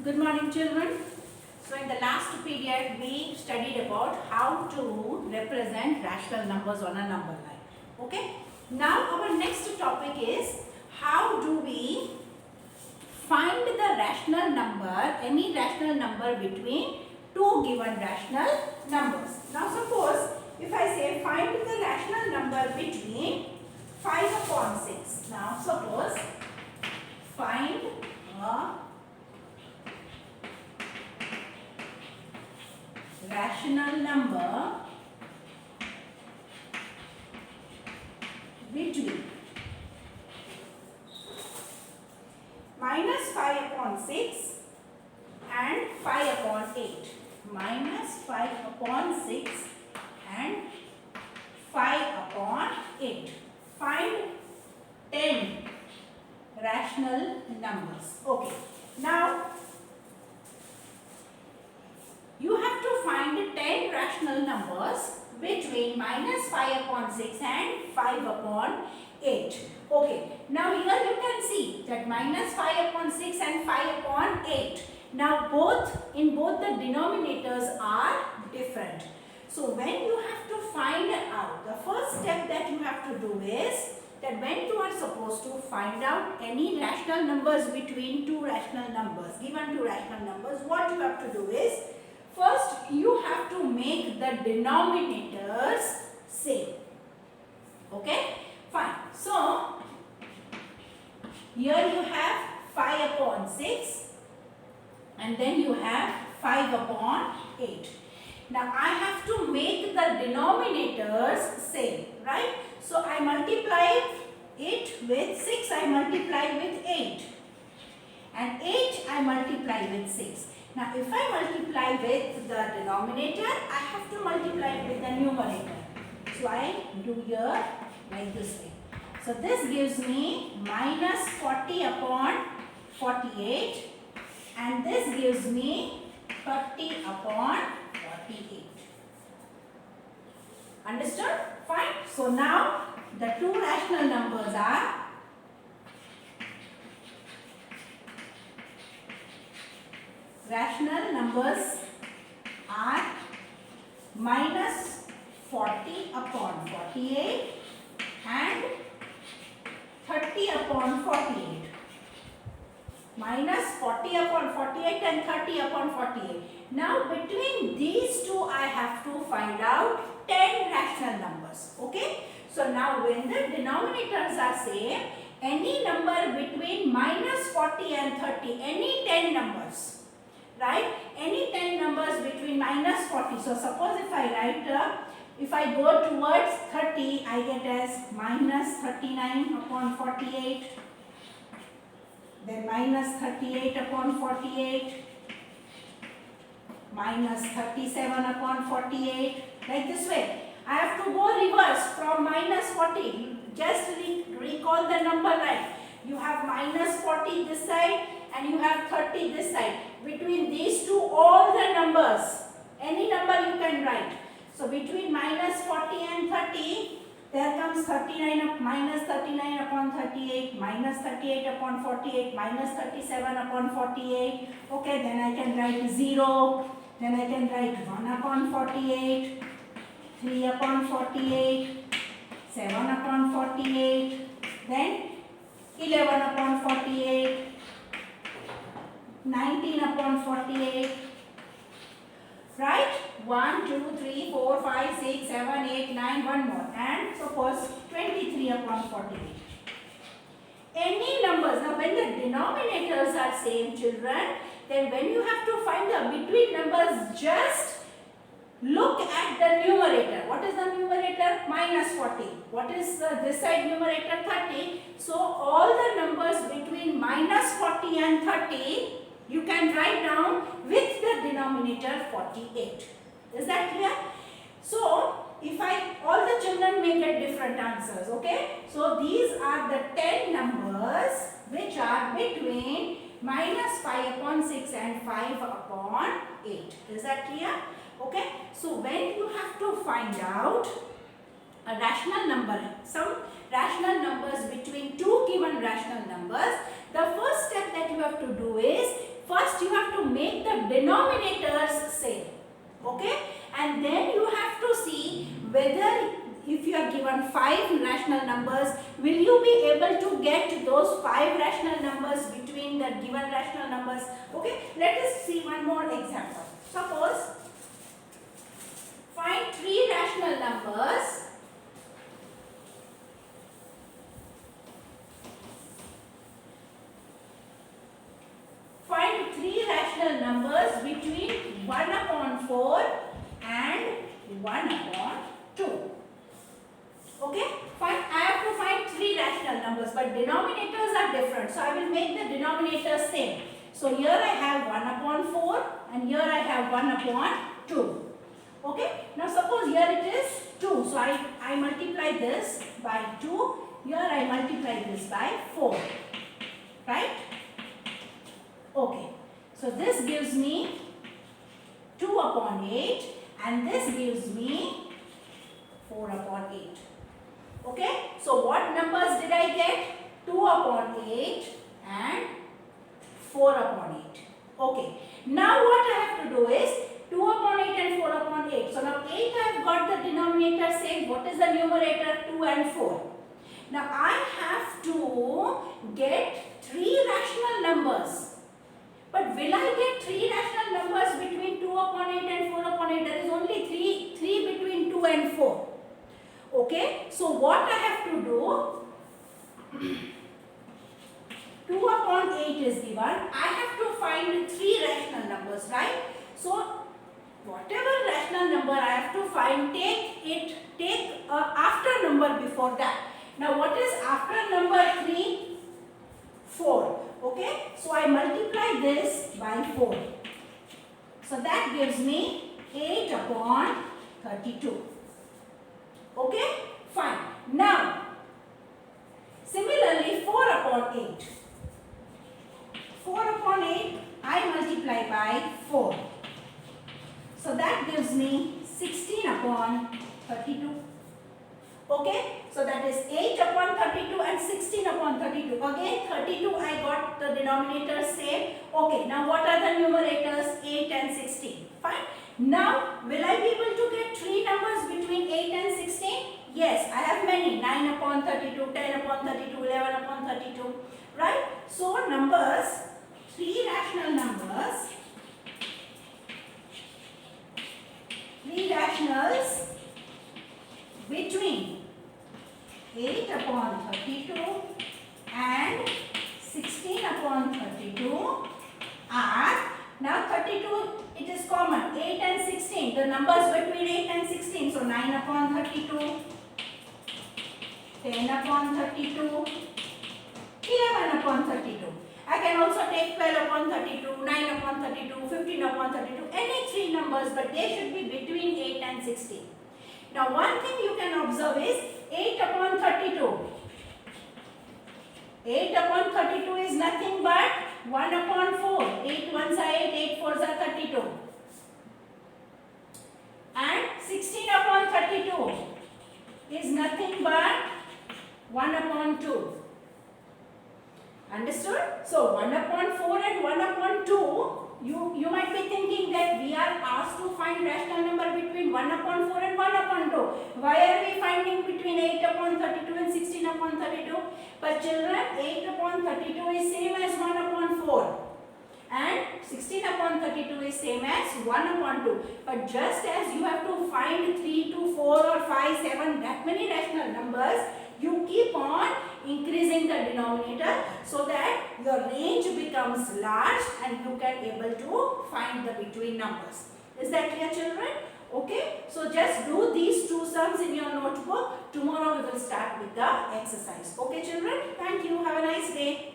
Good morning, children. So in the last period we studied about how to represent rational numbers on a number line. Okay. Now our next topic is how do we find the rational number, any rational number between two given rational numbers. Now suppose if I say find the rational number between 5 upon 6. Now suppose find a rational number between minus 5 upon 6 and 5 upon 8. Minus 5 upon 6 and 5 upon 8. Find 10 rational numbers. Okay. Now you have to find 10 rational numbers between minus 5 upon 6 and 5 upon 8. Okay. Now here you can see that minus 5 upon 6 and 5 upon 8. Now in both the denominators are different. So when you have to find out, the first step that you have to do is that when you are supposed to find out any rational numbers between two rational numbers, given two rational numbers, what you have to do is, first you have to make the denominators same. Okay, fine. So here you have 5 upon 6 and then you have 5 upon 8. Now I have to make the denominators same, right? So I multiply it with 6, I multiply with 8 and 8 I multiply with 6. Now if I multiply with the denominator, I have to multiply with the numerator. So I do here like this way. So this gives me minus 40 upon 48 and this gives me 30 upon 48. Understood? Fine. So now the two rational numbers are minus 40 upon 48 and 30 upon 48. Minus 40 upon 48 and 30 upon 48. Now between these two I have to find out 10 rational numbers. Okay. So now when the denominators are same, any number between minus 40 and 30, any 10 numbers, right? Any 10 numbers between minus 40. So suppose if I write, if I go towards 30, I get as minus 39 upon 48. Then minus 38 upon 48. Minus 37 upon 48. Like this way. I have to go reverse from minus 40. Just recall the number right. You have minus 40 this side and you have 30 this side. Between these two, all the numbers, any number you can write. So between minus 40 and 30, there comes 39 minus 39 upon 38, minus 38 upon 48, minus 37 upon 48. Okay, then I can write 0. Then I can write 1 upon 48, 3 upon 48, 7 upon 48, then 11 upon 48, 19 upon 48, right? 1, 2, 3, 4, 5, 6, 7, 8, 9, one more, and suppose 23 upon 48. Any numbers, now when the denominators are same, children, then when you have to find the between numbers, just look at the numerator. What is the numerator? Minus 40. What is this side numerator? 30. So all the numbers between minus 40 and 30, you can write down with the denominator 48. Is that clear? So if all the children may get different answers, okay? So these are the 10 numbers which are between minus 5 upon 6 and 5 upon 8. Is that clear? Okay. So when you have to find out a rational number, some rational numbers between two given rational numbers, the first step that you have to do is first you have to make the denominators same. Okay, and then you have to see whether if you are given 5 rational numbers, will you be able to get those 5 rational numbers between the given rational numbers? Okay, let us see one more example. Suppose find 3 rational numbers between 1 upon 4 and 1 upon 2. Okay, fine. I have to find 3 rational numbers, but denominators are different. So I will make the denominators same. So here I have 1 upon 4 and here I have 1 upon 2. Okay, now suppose here it is 2. So I multiply this by 2. Here I multiply this by 4. Right? Okay. So this gives me 2 upon 8 and this gives me 4 upon 8. Okay, so what numbers did I get? 2 upon 8 and 4 upon 8. Okay, now what I have to do is 2 upon 8 and 4 upon 8. So now 8 I have got the denominator same. What is the numerator? 2 and 4. Now I have to get 3 rational numbers. But will I get 3 rational numbers between 2 upon 8 and 4 upon 8? There is only 3 between 2 and 4. Okay, so what I have to do, 2 upon 8 is given. I have to find 3 rational numbers, right? So whatever rational number I have to find, take after number before that. Now what is after number 3? 4. Okay, so I multiply this by 4. So that gives me 8 upon 32. Okay, fine. Now, similarly 4 upon 8. 4 upon 8 I multiply by 4. So that gives me 16 upon 32. Okay, so that is 8 upon 32 and 16 upon 32. Again 32 I got the denominators same. Okay, now what are the numerators? 8 and 16. Fine. Now will I be able to get 3 numbers between 8 and 16? Yes, I have many. 9 upon 32, 10 upon 32, 11 upon 32. Right? So numbers, 3 rational numbers, 3 rationals between 8 upon 32 and 16 upon 32 are, now 32 it is common, 8 and 16, the numbers between 8 and 16, so 9 upon 32, 10 upon 32, 11 upon 32. I can also take 12 upon 32, 9 upon 32, 15 upon 32, any 3 numbers, but they should be between 8 and 16. Now one thing you can observe is 8 upon 32. 8 upon 32 is nothing but 1 upon 4. 8 ones are 8, 8 fours are 32. And 16 upon 32 is nothing but 1 upon 2. Understood? So 1 upon 4 and 1 upon 2, you might be thinking that we are asked to find rational number between 1 upon 4 and 1 upon 2. Why are we finding between 8 upon 32 and 16 upon 32? But children, 8 upon 32 is same as 1 upon 4. And 16 upon 32 is same as 1 upon 2. But just as you have to find 3 to 4 or 5, 7, that many rational numbers, you keep on increasing the denominator so that your range becomes large and you can able to find the between numbers. Is that clear, children? Okay, so just do these 2 sums in your notebook. Tomorrow we will start with the exercise. Okay, children? Thank you. Have a nice day.